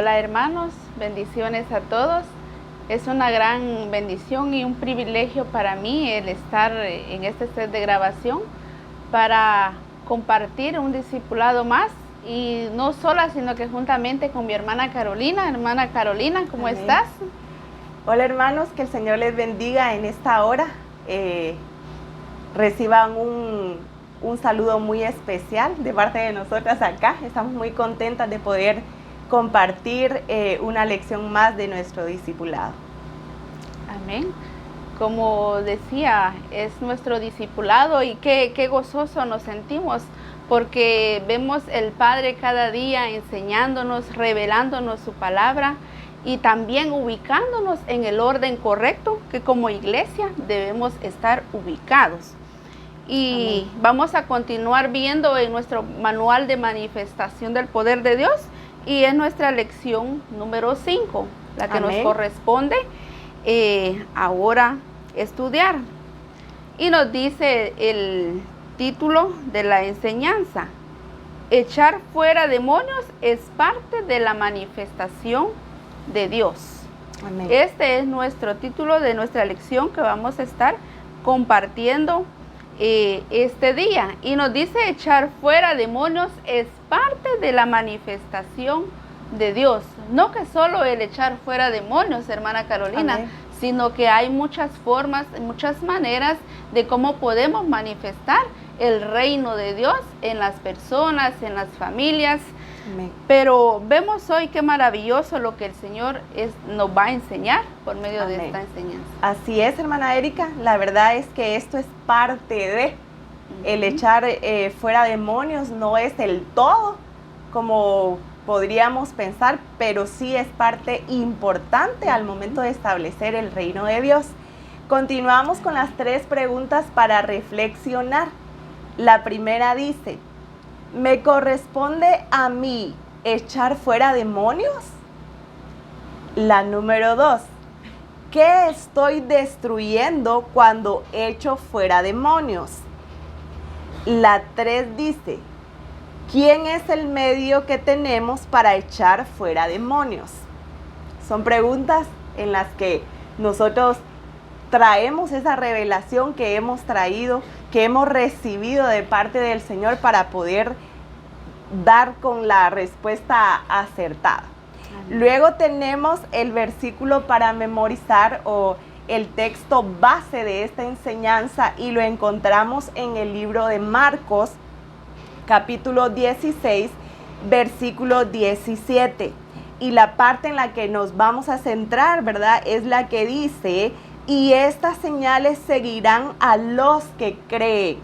Hola hermanos, bendiciones a todos. Es una gran bendición y un privilegio para mí el estar en este set de grabación para compartir un discipulado más, y no sola, sino que juntamente con mi hermana Carolina. Hermana Carolina, ¿cómo Amén. estás? Hola hermanos, que el Señor les bendiga en esta hora. Reciban un saludo muy especial de parte de nosotras acá. Estamos muy contentas de poder compartir una lección más de nuestro discipulado. Amén. Como decía, es nuestro discipulado y qué gozoso nos sentimos, porque vemos el Padre cada día enseñándonos, revelándonos su palabra y también ubicándonos en el orden correcto, que como iglesia debemos estar ubicados. Y Amén. vamos a continuar viendo en nuestro manual de manifestación del poder de Dios, y es nuestra lección número 5, la que Amén. nos corresponde ahora estudiar. Y nos dice el título de la enseñanza: echar fuera demonios es parte de la manifestación de Dios. Amén. Este es nuestro título de nuestra lección que vamos a estar compartiendo este día. Y nos dice: echar fuera demonios es parte de la manifestación de Dios. No que solo el echar fuera demonios, hermana Carolina, Amén. sino que hay muchas formas, muchas maneras de cómo podemos manifestar el reino de Dios en las personas, en las familias. Amén. Pero vemos hoy qué maravilloso lo que el Señor nos va a enseñar por medio de esta enseñanza. Así es, hermana Erika. La verdad es que esto es parte de el echar fuera demonios. No es el todo, como podríamos pensar, pero sí es parte importante al momento de establecer el reino de Dios. Continuamos con las 3 preguntas para reflexionar. La primera dice: ¿me corresponde a mí echar fuera demonios? La número 2: ¿qué estoy destruyendo cuando echo fuera demonios? La 3 dice: ¿quién es el medio que tenemos para echar fuera demonios? Son preguntas en las que nosotros traemos esa revelación que hemos traído, que hemos recibido de parte del Señor para poder dar con la respuesta acertada. Amén. Luego tenemos el versículo para memorizar, o el texto base de esta enseñanza, y lo encontramos en el libro de Marcos, capítulo 16, versículo 17. Y la parte en la que nos vamos a centrar, ¿verdad?, es la que dice: y estas señales seguirán a los que creen.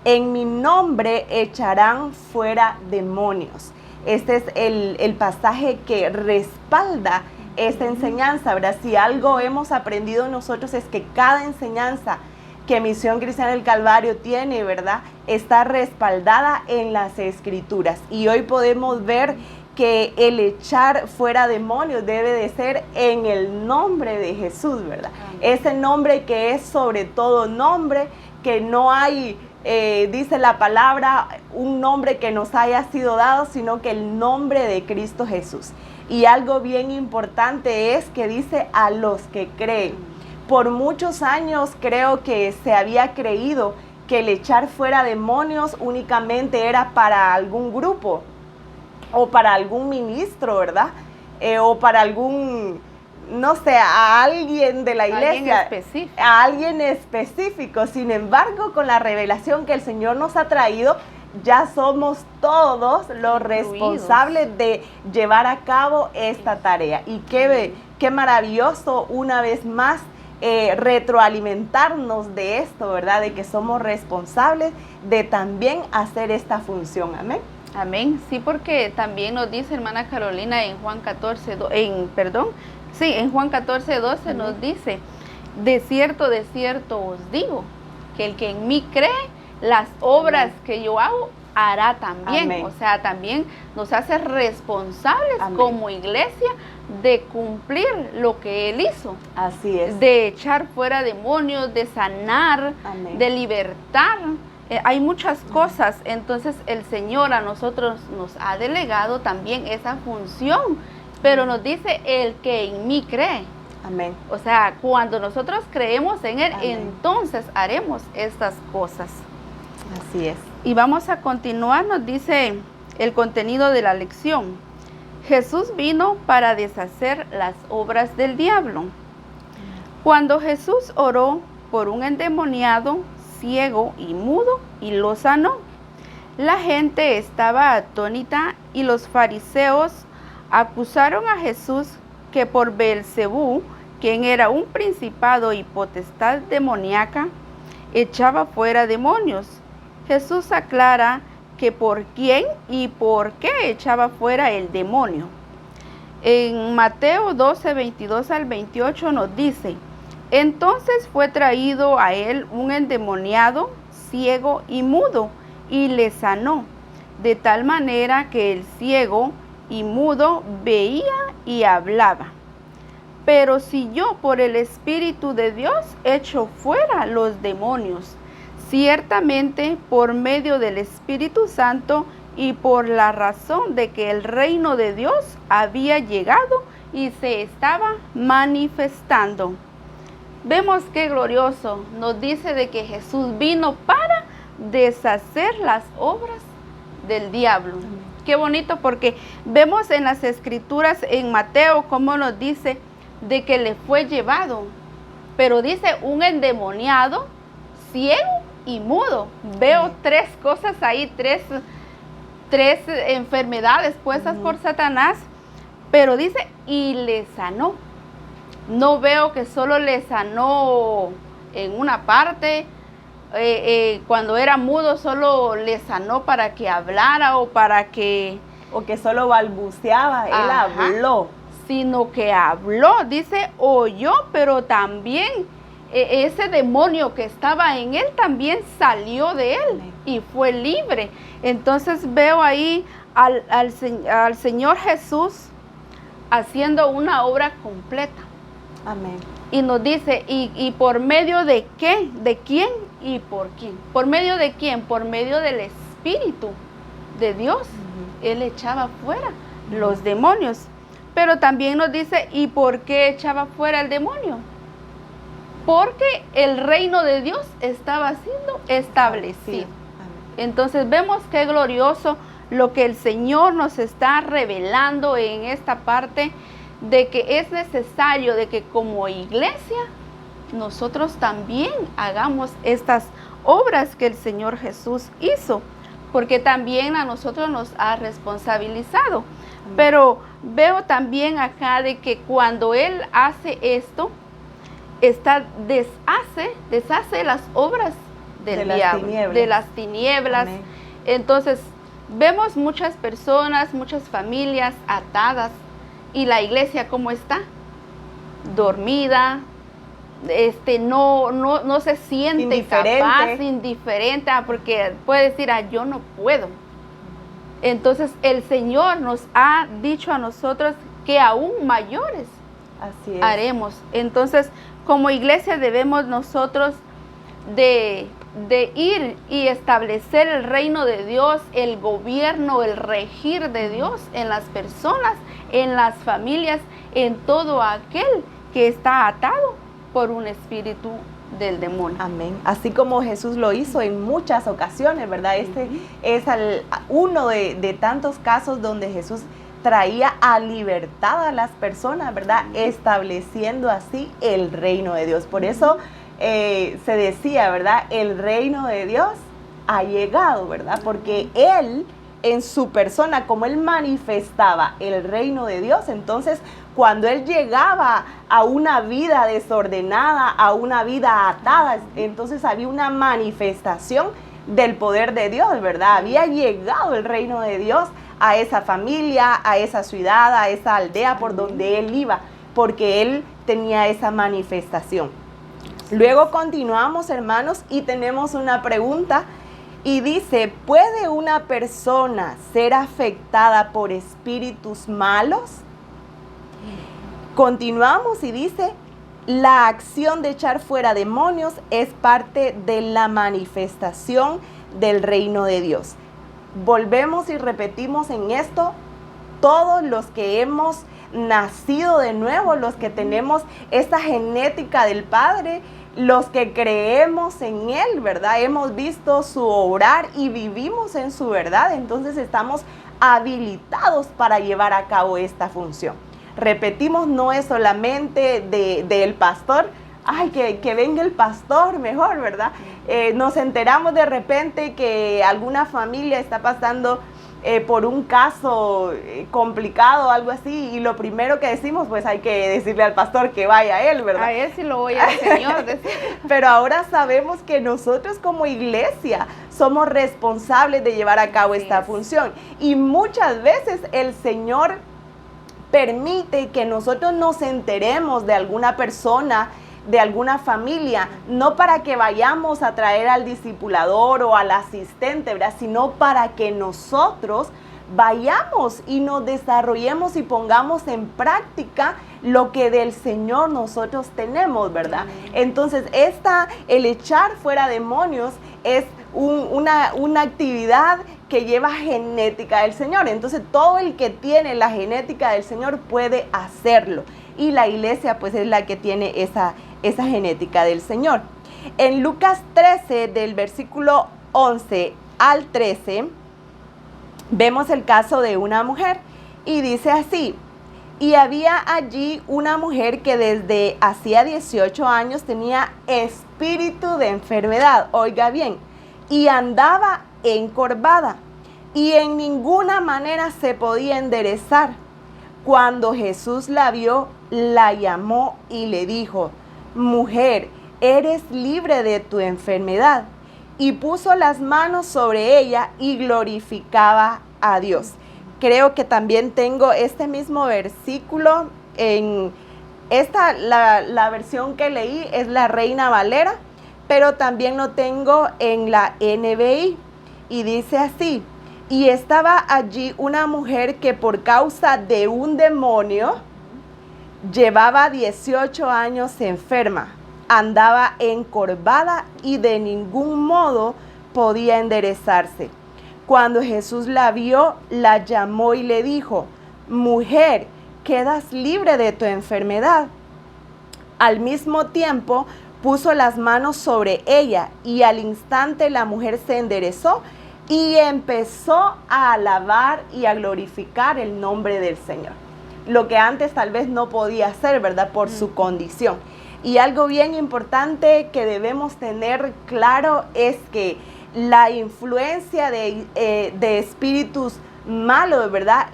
En mi nombre echarán fuera demonios. Este es el pasaje que respalda esta enseñanza, ¿verdad? Si algo hemos aprendido nosotros es que cada enseñanza que Misión Cristiana del Calvario tiene, ¿verdad?, está respaldada en las Escrituras. Y hoy podemos ver que el echar fuera demonios debe de ser en el nombre de Jesús, ¿verdad? Ese nombre que es sobre todo nombre, que no hay, dice la palabra, un nombre que nos haya sido dado, sino que el nombre de Cristo Jesús. Y algo bien importante es que dice: a los que creen. Por muchos años creo que se había creído que el echar fuera demonios únicamente era para algún grupo, o para algún ministro, ¿verdad? O para algún, no sé, a alguien de la iglesia, a alguien específico. Sin embargo, con la revelación que el Señor nos ha traído, ya somos todos los responsables de llevar a cabo esta tarea. Y qué maravilloso, una vez más, retroalimentarnos de esto, ¿verdad? De que somos responsables de también hacer esta función. Amén. Amén. Sí, porque también nos dice, hermana Carolina, en Juan 14, en Juan 14:12 nos dice: de cierto os digo, que el que en mí cree, las obras Amén. Que yo hago, hará también. Amén. O sea, también nos hace responsables Amén. Como iglesia de cumplir lo que Él hizo. Así es. De echar fuera demonios, de sanar, Amén. De libertar. Hay muchas cosas. Entonces el Señor a nosotros nos ha delegado también esa función pero nos dice el que en mí cree. Amén. O sea, cuando nosotros creemos en Él, Amén. entonces haremos estas cosas. Así es. Y vamos a continuar, nos dice el contenido de la lección. Jesús vino para deshacer las obras del diablo. Cuando Jesús oró por un endemoniado, ciego y mudo, y lo sanó, la gente estaba atónita y los fariseos acusaron a Jesús que por Beelzebú, quien era un principado y potestad demoníaca, echaba fuera demonios. Jesús aclara que por quién y por qué echaba fuera el demonio. En Mateo 12, 22 al 28 nos dice: entonces fue traído a él un endemoniado, ciego y mudo, y le sanó, de tal manera que el ciego y mudo veía y hablaba. Pero si yo por el Espíritu de Dios echo fuera los demonios, ciertamente por medio del Espíritu Santo y por la razón de que el reino de Dios había llegado y se estaba manifestando. Vemos qué glorioso nos dice de que Jesús vino para deshacer las obras del diablo. Qué bonito, porque vemos en las escrituras en Mateo cómo nos dice de que le fue llevado, pero dice un endemoniado, ciego y mudo. Veo tres cosas ahí, tres enfermedades puestas por Satanás, pero dice y le sanó. No veo que solo le sanó en una parte. Cuando era mudo solo le sanó para que hablara o que solo balbuceaba. Él habló, sino que habló, dice oyó, pero también ese demonio que estaba en él también salió de él y fue libre. Entonces veo ahí al Señor Jesús haciendo una obra completa. Amén. Y nos dice, ¿y por medio de qué? ¿De quién y por quién? ¿Por medio de quién? Por medio del Espíritu de Dios. Él echaba fuera los demonios. Pero también nos dice, ¿y por qué echaba fuera el demonio? Porque el reino de Dios estaba siendo establecido. Entonces vemos qué glorioso lo que el Señor nos está revelando en esta parte, de que es necesario de que como iglesia nosotros también hagamos estas obras que el Señor Jesús hizo, porque también a nosotros nos ha responsabilizado. Pero veo también acá de que cuando Él hace esto, deshace las obras del diablo, de las tinieblas. Amén. Entonces vemos muchas personas, muchas familias atadas. Y la iglesia, ¿cómo está? Dormida, no se siente capaz, indiferente, porque puede decir, yo no puedo. Entonces el Señor nos ha dicho a nosotros que aún mayores haremos. Entonces, como iglesia debemos nosotros de ir y establecer el reino de Dios, el gobierno, el regir de Dios en las personas, en las familias, en todo aquel que está atado por un espíritu del demonio. Amén. Así como Jesús lo hizo en muchas ocasiones, ¿verdad? Este es uno de tantos casos donde Jesús traía a libertad a las personas, ¿verdad? Estableciendo así el reino de Dios. Por eso se decía, ¿verdad? El reino de Dios ha llegado, ¿verdad? Porque Él, en su persona, como Él manifestaba el reino de Dios, entonces cuando Él llegaba a una vida desordenada, a una vida atada, entonces había una manifestación del poder de Dios, ¿verdad? Había llegado el reino de Dios a esa familia, a esa ciudad, a esa aldea por donde Él iba, porque Él tenía esa manifestación. Luego continuamos, hermanos, y tenemos una pregunta y dice, ¿puede una persona ser afectada por espíritus malos? Continuamos y dice, la acción de echar fuera demonios es parte de la manifestación del reino de Dios. Volvemos y repetimos en esto, todos los que hemos nacido de nuevo, los que tenemos esta genética del Padre, los que creemos en Él, ¿verdad? Hemos visto su obrar y vivimos en su verdad, entonces estamos habilitados para llevar a cabo esta función. Repetimos, no es solamente del pastor, ay, que venga el pastor mejor, ¿verdad? Nos enteramos de repente que alguna familia está pasando por un caso complicado, algo así, y lo primero que decimos, pues hay que decirle al pastor que vaya a él, ¿verdad? A él sí lo voy al Señor. Pero ahora sabemos que nosotros como iglesia somos responsables de llevar a cabo esta función. Y muchas veces el Señor permite que nosotros nos enteremos de alguna persona, de alguna familia, no para que vayamos a traer al discipulador o al asistente, ¿verdad? Sino para que nosotros vayamos y nos desarrollemos y pongamos en práctica lo que del Señor nosotros tenemos, ¿verdad? Entonces, el echar fuera demonios es una actividad que lleva genética del Señor. Entonces, todo el que tiene la genética del Señor puede hacerlo. Y la iglesia, pues, es la que tiene esa genética del Señor. En Lucas 13, del versículo 11 al 13, vemos el caso de una mujer y dice así: y había allí una mujer que desde hacía 18 años tenía espíritu de enfermedad, oiga bien, y andaba encorvada y en ninguna manera se podía enderezar. Cuando Jesús la vio, la llamó y le dijo: mujer, eres libre de tu enfermedad. Y puso las manos sobre ella y glorificaba a Dios. Creo que también tengo este mismo versículo en la versión que leí es la Reina Valera, pero también lo tengo en la NBI y dice así: y estaba allí una mujer que por causa de un demonio llevaba 18 años enferma, andaba encorvada y de ningún modo podía enderezarse. Cuando Jesús la vio, la llamó y le dijo: mujer, quedas libre de tu enfermedad. Al mismo tiempo puso las manos sobre ella y al instante la mujer se enderezó y empezó a alabar y a glorificar el nombre del Señor. Lo que antes tal vez no podía hacer, ¿verdad? Por su condición. Y algo bien importante que debemos tener claro es que la influencia de espíritus malos, ¿verdad?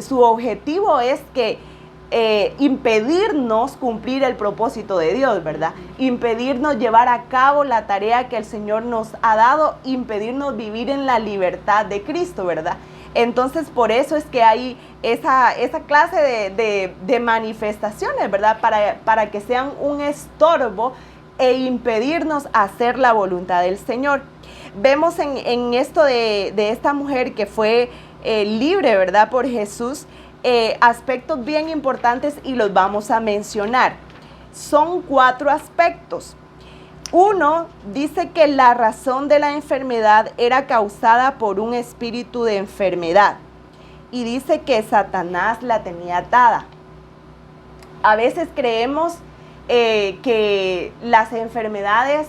Su objetivo es que impedirnos cumplir el propósito de Dios, ¿verdad? Impedirnos llevar a cabo la tarea que el Señor nos ha dado, impedirnos vivir en la libertad de Cristo, ¿verdad? Entonces, por eso es que hay esa clase de manifestaciones, ¿verdad? Para que sean un estorbo e impedirnos hacer la voluntad del Señor. Vemos en esto de esta mujer que fue libre, ¿verdad? Por Jesús, aspectos bien importantes y los vamos a mencionar. Son 4 aspectos. Uno, dice que la razón de la enfermedad era causada por un espíritu de enfermedad. Y dice que Satanás la tenía atada. A veces creemos que las enfermedades,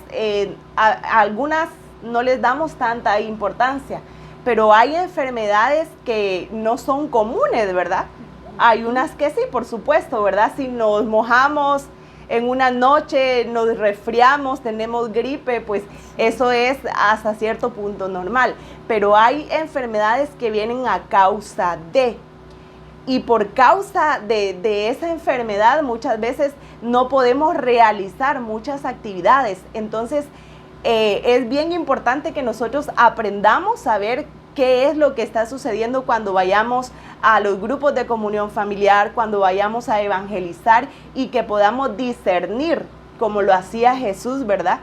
a algunas no les damos tanta importancia, pero hay enfermedades que no son comunes, ¿verdad? Hay unas que sí, por supuesto, ¿verdad? Si nos mojamos en una noche, nos resfriamos, tenemos gripe, pues eso es hasta cierto punto normal. Pero hay enfermedades que vienen a causa de, y por causa de esa enfermedad muchas veces no podemos realizar muchas actividades. Entonces es bien importante que nosotros aprendamos a ver qué es lo que está sucediendo cuando vayamos a los grupos de comunión familiar, cuando vayamos a evangelizar, y que podamos discernir, como lo hacía Jesús, ¿verdad?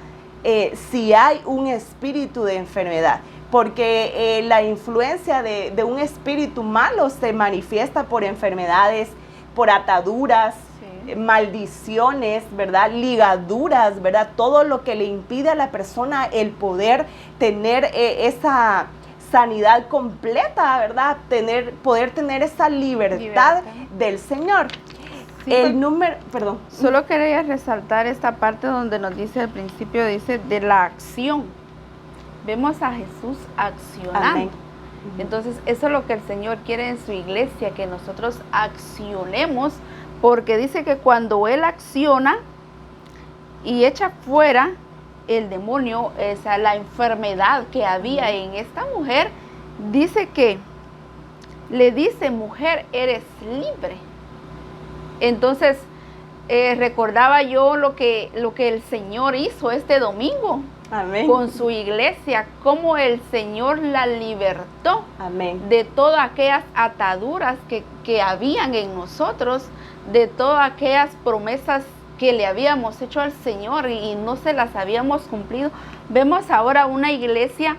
Si hay un espíritu de enfermedad. Porque la influencia de un espíritu malo se manifiesta por enfermedades, por ataduras, maldiciones, ¿verdad? Ligaduras, ¿verdad? Todo lo que le impide a la persona el poder tener esa sanidad completa, ¿verdad? Poder tener esa libertad del Señor. Sí, perdón. Solo quería resaltar esta parte donde nos dice al principio, dice de la acción. Vemos a Jesús accionando. Amén. Entonces, eso es lo que el Señor quiere en su iglesia, que nosotros accionemos, porque dice que cuando Él acciona y echa fuera el demonio, esa la enfermedad que había en esta mujer, dice que le dice, mujer, eres libre. Entonces, recordaba yo lo que el Señor hizo este domingo. Amén. Con su iglesia, cómo el Señor la libertó. Amén. De todas aquellas ataduras que habían en nosotros, de todas aquellas promesas que le habíamos hecho al Señor y no se las habíamos cumplido. Vemos ahora una iglesia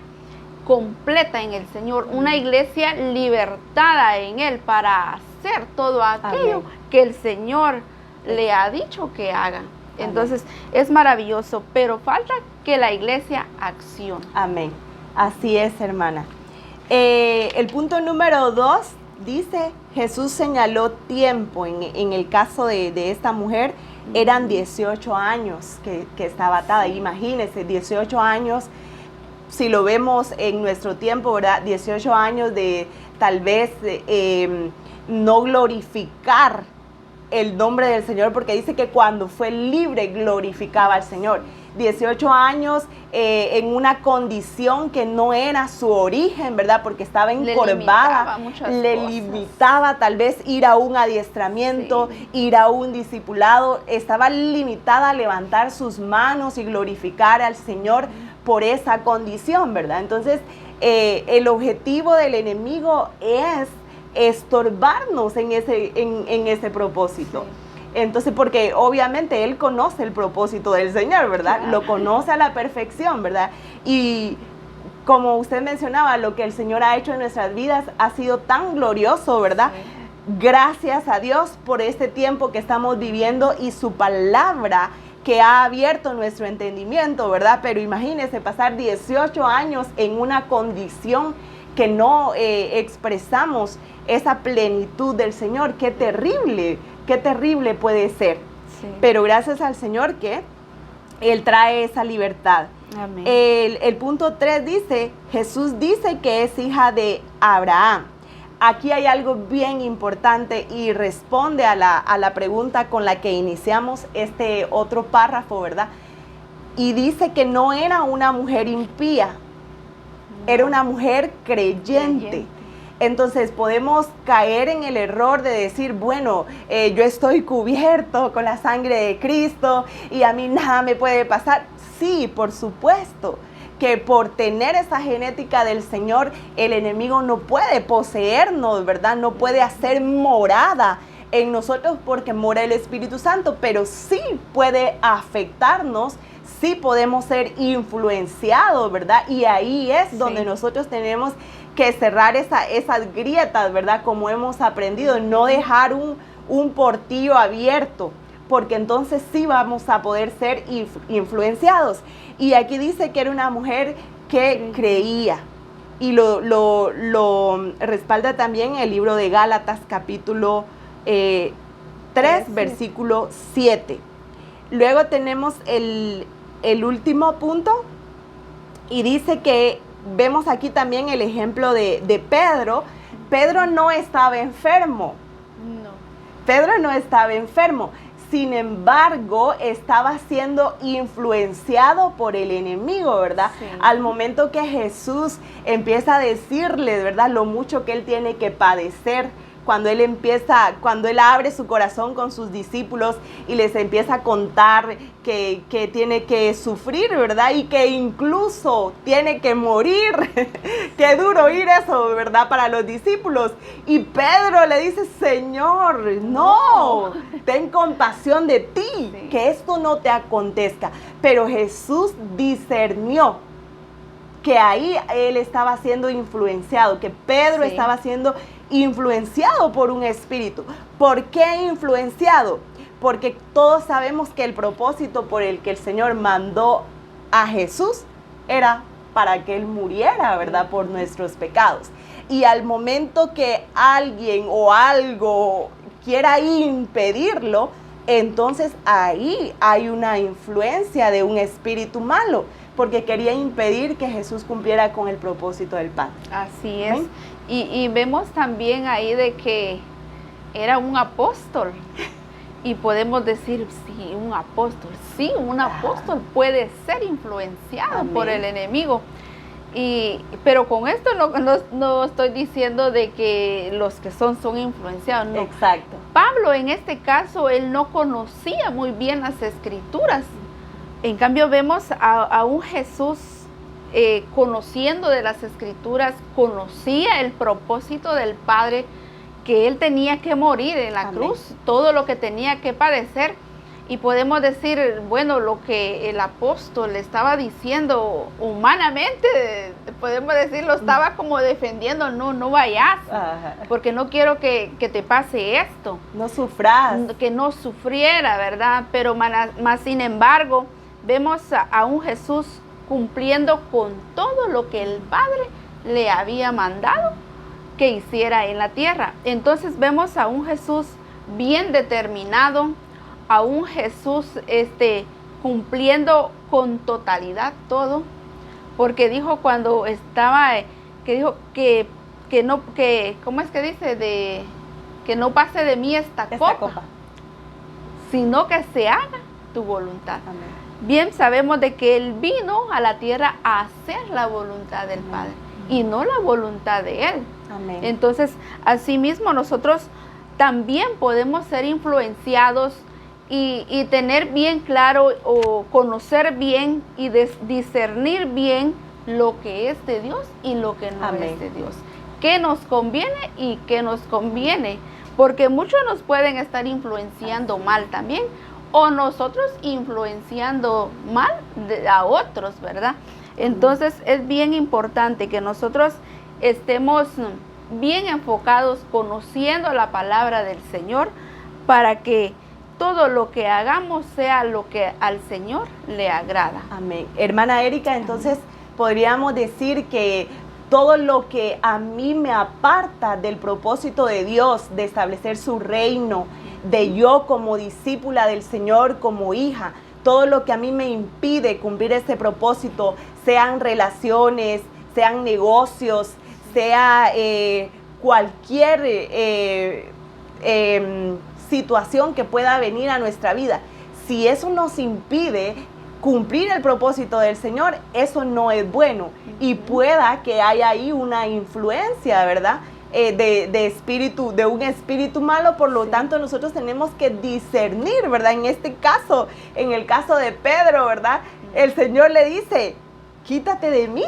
completa en el Señor, una iglesia libertada en Él para hacer todo aquello Amén. que el Señor le ha dicho que haga. Entonces, es maravilloso, pero falta que la iglesia accione. Amén. Así es, hermana. El punto número 2 dice, Jesús señaló tiempo. En el caso de esta mujer, eran 18 años que estaba atada. Imagínense, 18 años, si lo vemos en nuestro tiempo, ¿verdad? 18 años de tal vez no glorificar el nombre del Señor, porque dice que cuando fue libre glorificaba al Señor. 18 años en una condición que no era su origen, ¿verdad? Porque estaba encorvada, le limitaba tal vez ir a un adiestramiento, sí, ir a un discipulado, estaba limitada a levantar sus manos y glorificar al Señor por esa condición, ¿verdad? Entonces, el objetivo del enemigo es estorbarnos en ese propósito. Sí. Entonces, porque obviamente Él conoce el propósito del Señor, ¿verdad? Claro. Lo conoce a la perfección, ¿verdad? Y como usted mencionaba, lo que el Señor ha hecho en nuestras vidas ha sido tan glorioso, ¿verdad? Sí. Gracias a Dios por este tiempo que estamos viviendo y su palabra que ha abierto nuestro entendimiento, ¿verdad? Pero imagínese pasar 18 años en una condición que no expresamos esa plenitud del Señor. Qué terrible puede ser. Sí. Pero gracias al Señor que Él trae esa libertad. Amén. El punto 3 dice, Jesús dice que es hija de Abraham. Aquí hay algo bien importante y responde a la pregunta con la que iniciamos este otro párrafo, ¿verdad? Y dice que no era una mujer impía, era una mujer creyente. Entonces podemos caer en el error de decir, bueno, yo estoy cubierto con la sangre de Cristo y a mí nada me puede pasar. Sí, por supuesto que por tener esa genética del Señor, el enemigo no puede poseernos, ¿verdad? No puede hacer morada en nosotros porque mora el Espíritu Santo, pero sí puede afectarnos. Sí podemos ser influenciados, ¿verdad? Y ahí es donde nosotros tenemos que cerrar esas grietas, ¿verdad? Como hemos aprendido, no dejar un portillo abierto, porque entonces sí vamos a poder ser influenciados. Y aquí dice que era una mujer que creía. Y lo respalda también el libro de Gálatas, capítulo 3, versículo 7. Luego tenemos el último punto y dice que vemos aquí también el ejemplo de Pedro. Pedro no estaba enfermo. No. Pedro no estaba enfermo. Sin embargo, estaba siendo influenciado por el enemigo, ¿verdad? Sí. Al momento que Jesús empieza a decirle, ¿verdad?, lo mucho que él tiene que padecer. Cuando él abre su corazón con sus discípulos y les empieza a contar que tiene que sufrir, ¿verdad? Y que incluso tiene que morir. Qué duro oír eso, ¿verdad? Para los discípulos. Y Pedro le dice, Señor, no, ten compasión de ti, sí, que esto no te acontezca. Pero Jesús discernió que ahí él estaba siendo influenciado, que Pedro estaba siendo influenciado por un espíritu. ¿Por qué influenciado? Porque todos sabemos que el propósito por el que el Señor mandó a Jesús era para que Él muriera, ¿verdad? Por nuestros pecados. Y al momento que alguien o algo quiera impedirlo, entonces ahí hay una influencia de un espíritu malo, porque quería impedir que Jesús cumpliera con el propósito del Padre. Así es. Y vemos también ahí de que era un apóstol. Y podemos decir, sí, un apóstol. Sí, un apóstol puede ser influenciado por el enemigo. Pero con esto no estoy diciendo de que los que son influenciados, no. Exacto. Pablo en este caso, él no conocía muy bien las escrituras. En cambio vemos a un Jesús conociendo de las escrituras, conocía el propósito del Padre, que él tenía que morir en la cruz, todo lo que tenía que padecer. Y podemos decir, bueno, lo que el apóstol le estaba diciendo humanamente, podemos decir, lo estaba como defendiendo, no vayas, porque no quiero que te pase esto. No sufras. Que no sufriera, ¿verdad? Pero más sin embargo, vemos a un Jesús cumpliendo con todo lo que el Padre le había mandado que hiciera en la tierra. Entonces vemos a un Jesús bien determinado, a un Jesús cumpliendo con totalidad todo, porque dijo cuando estaba, que dijo que no, ¿cómo es que dice? Que no pase de mí esta copa, sino que se haga tu voluntad. Amén. Bien sabemos de que Él vino a la tierra a hacer la voluntad del Padre y no la voluntad de Él. Amén. Entonces, asimismo nosotros también podemos ser influenciados y tener bien claro o conocer bien y discernir bien lo que es de Dios y lo que no es de Dios. ¿Qué nos conviene y qué nos conviene? Porque muchos nos pueden estar influenciando mal también, o nosotros influenciando mal a otros, ¿verdad? Entonces es bien importante que nosotros estemos bien enfocados, conociendo la palabra del Señor, para que todo lo que hagamos sea lo que al Señor le agrada. Amén. Hermana Erika, entonces podríamos decir que todo lo que a mí me aparta del propósito de Dios, de establecer su reino, de yo como discípula del Señor, como hija, todo lo que a mí me impide cumplir ese propósito, sean relaciones, sean negocios, sea cualquier situación que pueda venir a nuestra vida, si eso nos impide cumplir el propósito del Señor, eso no es bueno. Y pueda que haya ahí una influencia, ¿verdad? De un espíritu malo. Por lo tanto, nosotros tenemos que discernir, ¿verdad? En este caso, en el caso de Pedro, ¿verdad? El Señor le dice, quítate de mí,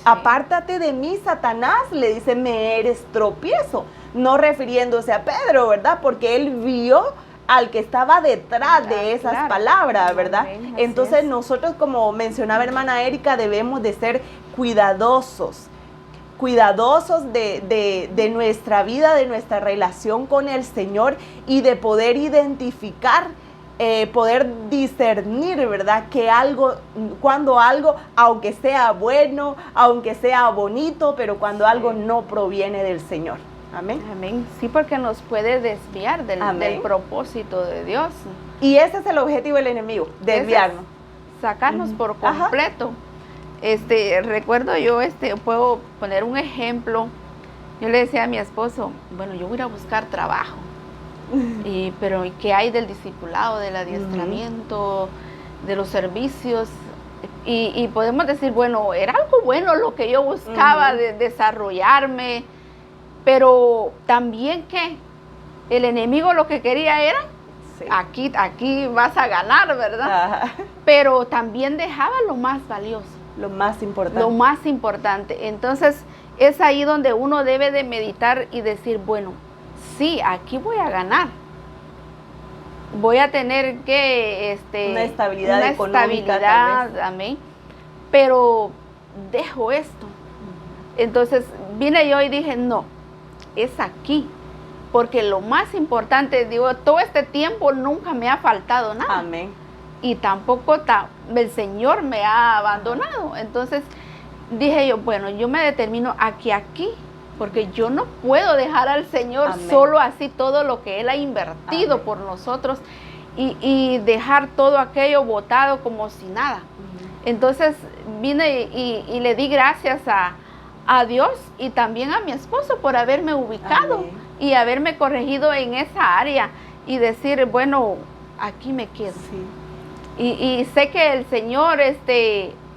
apártate de mí, Satanás. Le dice, me eres tropiezo. No refiriéndose a Pedro, ¿verdad? Porque él vio al que estaba detrás de esas palabras, ¿verdad? Entonces nosotros, como mencionaba hermana Erika, debemos de ser cuidadosos de nuestra vida, de nuestra relación con el Señor, y de poder identificar, poder discernir, ¿verdad? Que cuando algo, aunque sea bueno, aunque sea bonito, pero cuando algo no proviene del Señor. Amén. Amén. Sí, porque nos puede desviar del propósito de Dios. Y ese es el objetivo del enemigo, desviarnos. Sacarnos por completo. Recuerdo yo, puedo poner un ejemplo. Yo le decía a mi esposo, bueno, yo voy a ir a buscar trabajo. Pero ¿qué hay del discipulado, del adiestramiento, de los servicios? Y podemos decir, bueno, era algo bueno lo que yo buscaba, de desarrollarme. Pero también que el enemigo lo que quería era, aquí vas a ganar, ¿verdad? Pero también dejaba lo más valioso. Lo más importante. Lo más importante. Entonces, es ahí donde uno debe de meditar y decir, bueno, sí, aquí voy a ganar. Voy a tener que, una estabilidad económica. Amén. Pero dejo esto. Entonces, vine yo y dije, no, es aquí. Porque lo más importante, digo, todo este tiempo nunca me ha faltado nada. Amén. Y tampoco el Señor me ha abandonado. Entonces, dije yo, bueno, yo me determino aquí, porque yo no puedo dejar al Señor Amén. solo así todo lo que Él ha invertido Amén. por nosotros y dejar todo aquello botado como si nada. Entonces vine y le di gracias a Dios y también a mi esposo por haberme ubicado. Amén. Y haberme corregido en esa área y decir, bueno, aquí me quedo. Sí. Y sé que el Señor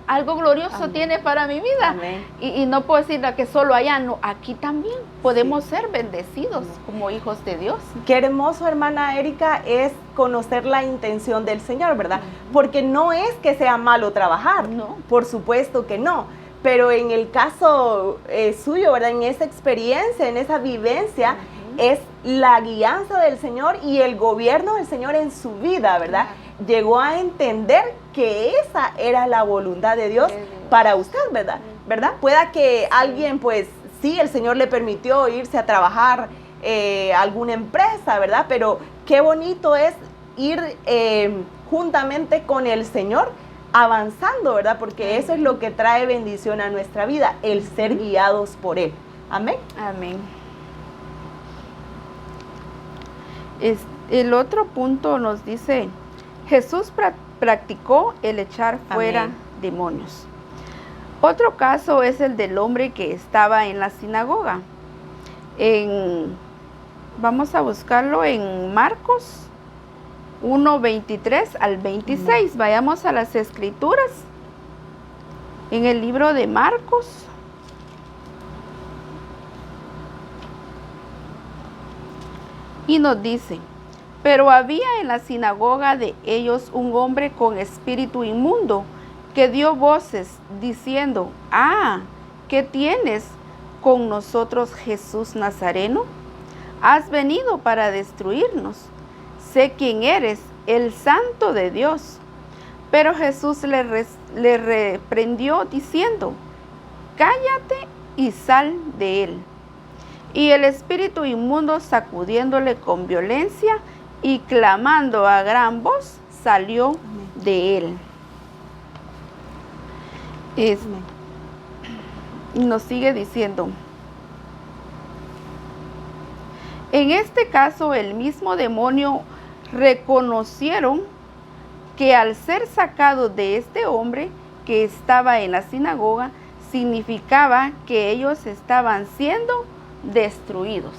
algo glorioso Amén. tiene para mi vida. Amén. Y no puedo decir que solo allá, no, aquí también podemos Sí. ser bendecidos Amén. como hijos de Dios. Qué hermoso, hermana Erika, es conocer la intención del Señor, ¿verdad? Porque no es que sea malo trabajar, No. por supuesto que no, pero en el caso suyo, ¿verdad? En esa experiencia, en esa vivencia, es la guianza del Señor y el gobierno del Señor en su vida, ¿verdad? Llegó a entender que esa era la voluntad de Dios para usted, ¿verdad? ¿Verdad? Pueda que alguien, pues, sí, el Señor le permitió irse a trabajar a alguna empresa, ¿verdad? Pero qué bonito es ir juntamente con el Señor avanzando, ¿verdad? Porque eso es lo que trae bendición a nuestra vida, el ser guiados por Él. Amén. Amén. El otro punto nos dice, Jesús practicó el echar fuera Amén. demonios. Otro caso es el del hombre que estaba en la sinagoga. Vamos a buscarlo en Marcos 1, 23 al 26. Amén. Vayamos a las Escrituras. En el libro de Marcos. Y nos dice, pero había en la sinagoga de ellos un hombre con espíritu inmundo, que dio voces diciendo, ¿qué tienes con nosotros, Jesús Nazareno? Has venido para destruirnos. Sé quién eres, el Santo de Dios. Pero Jesús le reprendió diciendo, cállate y sal de él. Y el espíritu inmundo, sacudiéndole con violencia y clamando a gran voz, salió de él. Y nos sigue diciendo, en este caso el mismo demonio reconocieron que al ser sacado de este hombre que estaba en la sinagoga, significaba que ellos estaban siendo destruidos.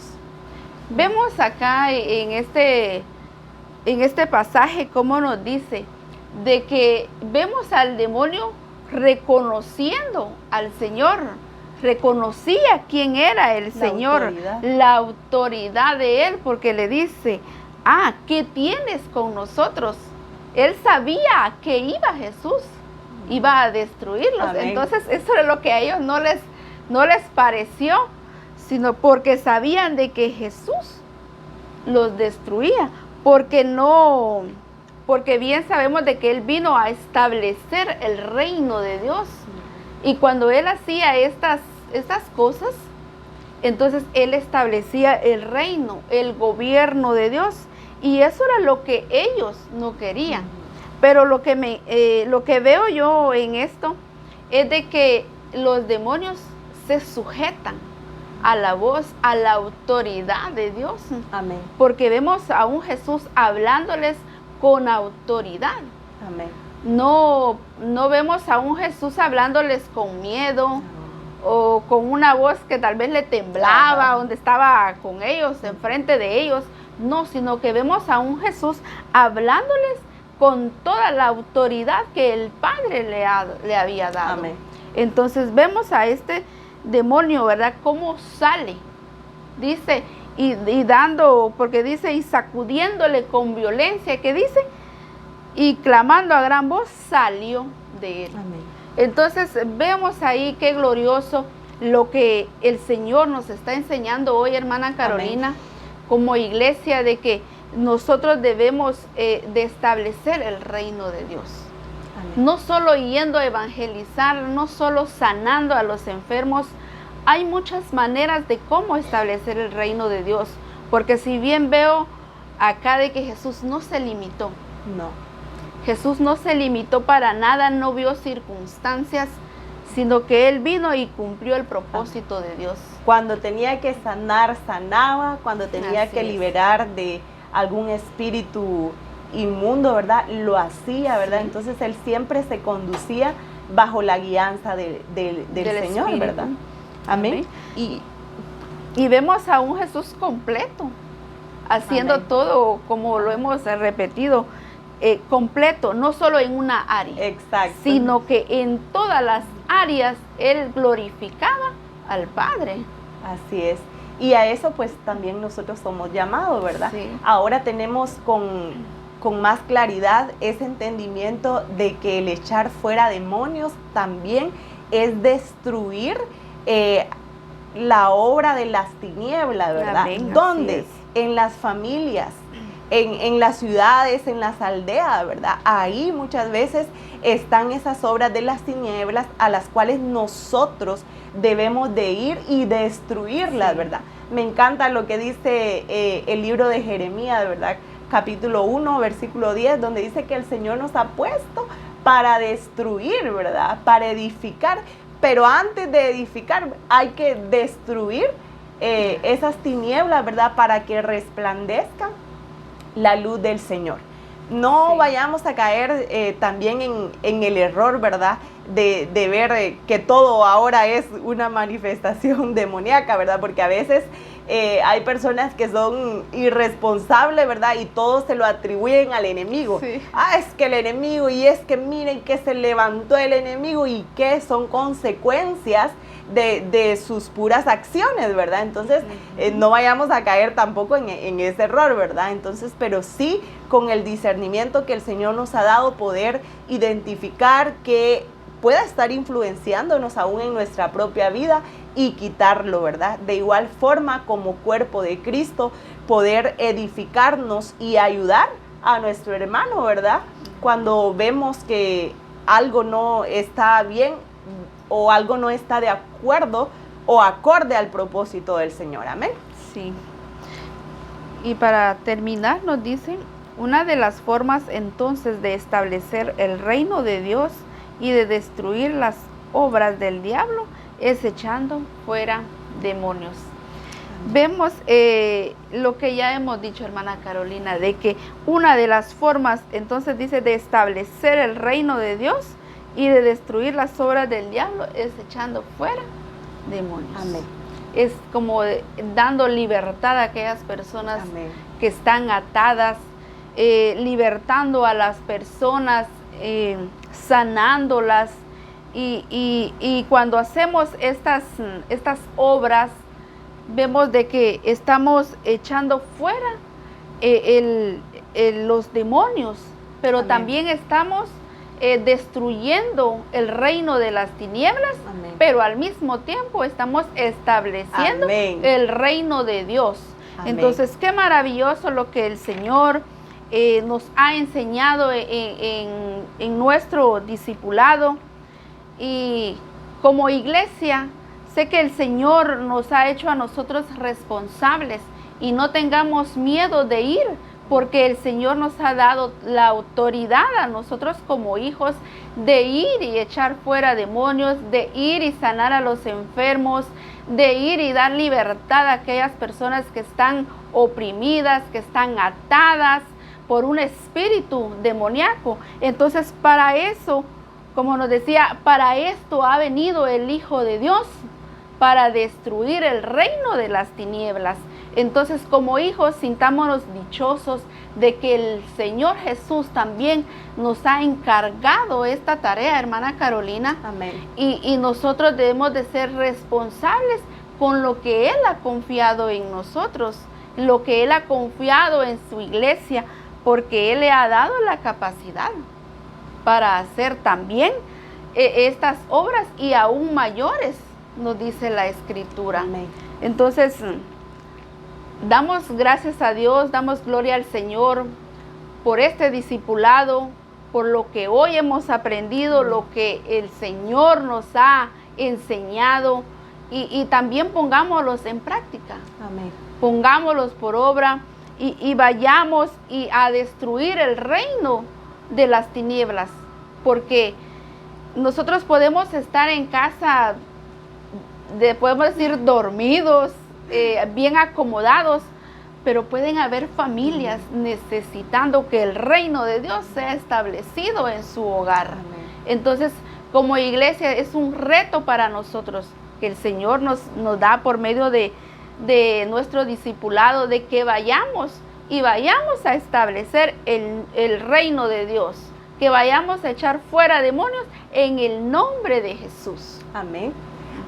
Vemos acá en este pasaje cómo nos dice de que vemos al demonio reconociendo al Señor, reconocía quién era el Señor, la autoridad de Él, porque le dice, ¿qué tienes con nosotros? Él sabía que iba Jesús, iba a destruirlos. Amén. Entonces eso es lo que a ellos no les pareció, sino porque sabían de que Jesús los destruía, porque bien sabemos de que Él vino a establecer el reino de Dios. Y cuando Él hacía estas cosas, entonces Él establecía el reino, el gobierno de Dios. Y eso era lo que ellos no querían. Pero lo que veo yo en esto es de que los demonios se sujetan a la voz, a la autoridad de Dios. Amén. Porque vemos a un Jesús hablándoles con autoridad. Amén. No vemos a un Jesús hablándoles con miedo o con una voz que tal vez le temblaba, donde estaba con ellos, enfrente de ellos. No, sino que vemos a un Jesús hablándoles con toda la autoridad que el Padre le había dado. Amén. Entonces vemos a este demonio, ¿verdad? Cómo sale. Dice, y dando, porque dice, y sacudiéndole con violencia, que dice, y clamando a gran voz, salió de él. Amén. Entonces vemos ahí qué glorioso lo que el Señor nos está enseñando hoy, hermana Carolina. Amén. Como iglesia, de que nosotros debemos de establecer el reino de Dios. Amén. No solo yendo a evangelizar, no solo sanando a los enfermos. Hay muchas maneras de cómo establecer el reino de Dios. Porque si bien veo acá de que Jesús no se limitó. No. Jesús no se limitó para nada, no vio circunstancias, sino que Él vino y cumplió el propósito de Dios. Cuando tenía que sanar, sanaba. Cuando tenía Así que es. liberar de algún espíritu inmundo, ¿verdad? Lo hacía, ¿verdad? Sí. Entonces Él siempre se conducía bajo la guianza del Señor, Espíritu. ¿verdad? Amén. Amén. Y vemos a un Jesús completo, haciendo Amén. todo, como lo hemos repetido, completo, no solo en una área, Exacto. sino que en todas las áreas Él glorificaba al Padre. Así es. Y a eso pues también nosotros somos llamados, ¿verdad? Sí. Ahora tenemos con más claridad ese entendimiento de que el echar fuera demonios también es destruir la obra de las tinieblas, ¿verdad? Amén, ¿Dónde? así En las familias, en las ciudades, en las aldeas, ¿verdad? Ahí muchas veces están esas obras de las tinieblas a las cuales nosotros debemos de ir y destruirlas, Sí. ¿verdad? Me encanta lo que dice el libro de Jeremías, ¿verdad? Capítulo 1, versículo 10, donde dice que el Señor nos ha puesto para destruir, ¿verdad? Para edificar. Pero antes de edificar hay que destruir esas tinieblas, ¿verdad? Para que resplandezca la luz del Señor. No Sí. vayamos a caer también en el error, ¿verdad? De ver que todo ahora es una manifestación demoníaca, ¿verdad? Porque a veces hay personas que son irresponsables, ¿verdad? Y todo se lo atribuyen al enemigo. Sí. Es que el enemigo, y es que miren que se levantó el enemigo y que son consecuencias de sus puras acciones, ¿verdad? Entonces, no vayamos a caer tampoco en ese error, ¿verdad? Entonces, pero sí con el discernimiento que el Señor nos ha dado, poder identificar que pueda estar influenciándonos aún en nuestra propia vida y quitarlo, ¿verdad? De igual forma, como cuerpo de Cristo, poder edificarnos y ayudar a nuestro hermano, ¿verdad? Cuando vemos que algo no está bien o algo no está de acuerdo o acorde al propósito del Señor. Amén. Sí. Y para terminar nos dicen, una de las formas entonces de establecer el reino de Dios y de destruir las obras del diablo es echando fuera demonios. Vemos lo que ya hemos dicho, hermana Carolina, de que una de las formas, entonces dice, de establecer el reino de Dios y de destruir las obras del diablo es echando fuera demonios. Amén. Es como dando libertad a aquellas personas Amén. que están atadas, libertando a las personas, sanándolas. Y cuando hacemos estas obras, vemos de que estamos echando fuera los demonios, pero Amén. también estamos destruyendo el reino de las tinieblas, Amén. pero al mismo tiempo estamos estableciendo Amén. el reino de Dios. Amén. Entonces, qué maravilloso lo que el Señor nos ha enseñado en nuestro discipulado. Y como iglesia, sé que el Señor nos ha hecho a nosotros responsables y no tengamos miedo de ir, porque el Señor nos ha dado la autoridad a nosotros como hijos de ir y echar fuera demonios, de ir y sanar a los enfermos, de ir y dar libertad a aquellas personas que están oprimidas, que están atadas por un espíritu demoníaco. Entonces, para eso, como nos decía, para esto ha venido el Hijo de Dios, para destruir el reino de las tinieblas. Entonces, como hijos, sintámonos dichosos de que el Señor Jesús también nos ha encargado esta tarea, hermana Carolina. Amén. Y nosotros debemos de ser responsables con lo que Él ha confiado en nosotros, lo que Él ha confiado en su iglesia, porque Él le ha dado la capacidad para hacer también estas obras y aún mayores, nos dice la Escritura. Amén. Entonces, damos gracias a Dios, damos gloria al Señor por este discipulado, por lo que hoy hemos aprendido, lo que el Señor nos ha enseñado, y también pongámoslos en práctica. Amén. Pongámoslos por obra y vayamos a destruir el reino de las tinieblas, porque nosotros podemos estar en casa, podemos decir dormidos, bien acomodados, pero pueden haber familias necesitando que el reino de Dios sea establecido en su hogar. Amén. Entonces, como iglesia es un reto para nosotros que el Señor nos da por medio de nuestro discipulado, de que vayamos a establecer el reino de Dios, que vayamos a echar fuera demonios en el nombre de Jesús. Amén.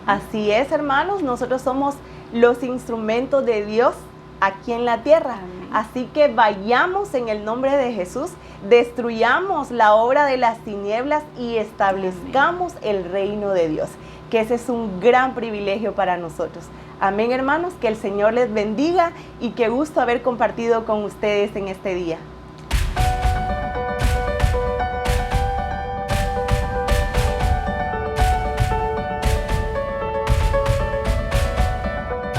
Así es, hermanos, nosotros somos los instrumentos de Dios aquí en la tierra. Amén. Así que vayamos en el nombre de Jesús, destruyamos la obra de las tinieblas y establezcamos el reino de Dios, que ese es un gran privilegio para nosotros. Amén, hermanos, que el Señor les bendiga y qué gusto haber compartido con ustedes en este día.